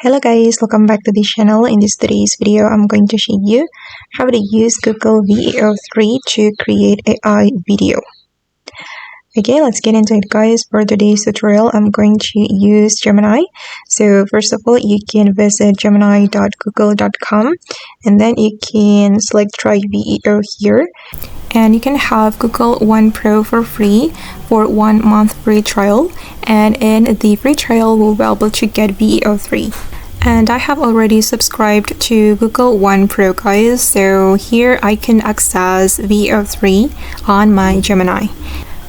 Hello guys, welcome back to this channel. In today's video, I'm going to show you how to use Google Veo 3 to create AI video. Okay, let's get into it guys. For today's tutorial, I'm going to use Gemini. So first of all, you can visit gemini.google.com and then you can select try Veo here. And you can have Google One Pro for free for 1 month free trial, and in the free trial we'll be able to get Veo 3. And I have already subscribed to Google One Pro guys, so here I can access Veo 3 on my Gemini.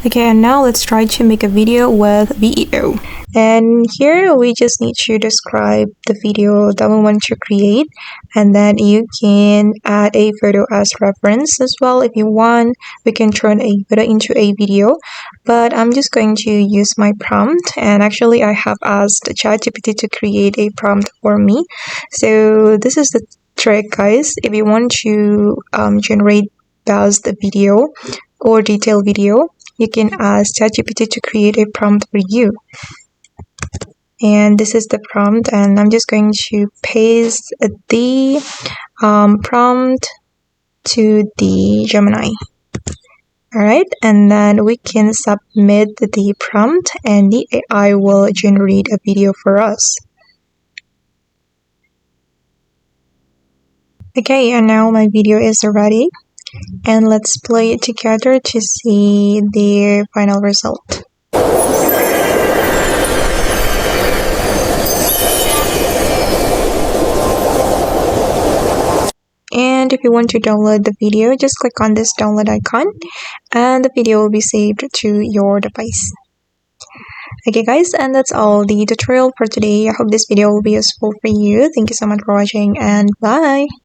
Okay, and now let's try to make a video with Veo. And here we just need to describe the video that we want to create, and then you can add a photo as reference as well. If you want, we can turn a photo into a video, but I'm just going to use my prompt. And actually I have asked ChatGPT to create a prompt for me. So this is the trick guys. If you want to generate best video or detailed video, you can ask ChatGPT to create a prompt for you. And this is the prompt, and I'm just going to paste the prompt to the Gemini. Alright, and then we can submit the prompt and the AI will generate a video for us. Okay, and now my video is ready. And let's play it together to see the final result. And if you want to download the video, just click on this download icon and the video will be saved to your device. Okay guys, and that's all the tutorial for today. I hope this video will be useful for you. Thank you so much for watching and bye!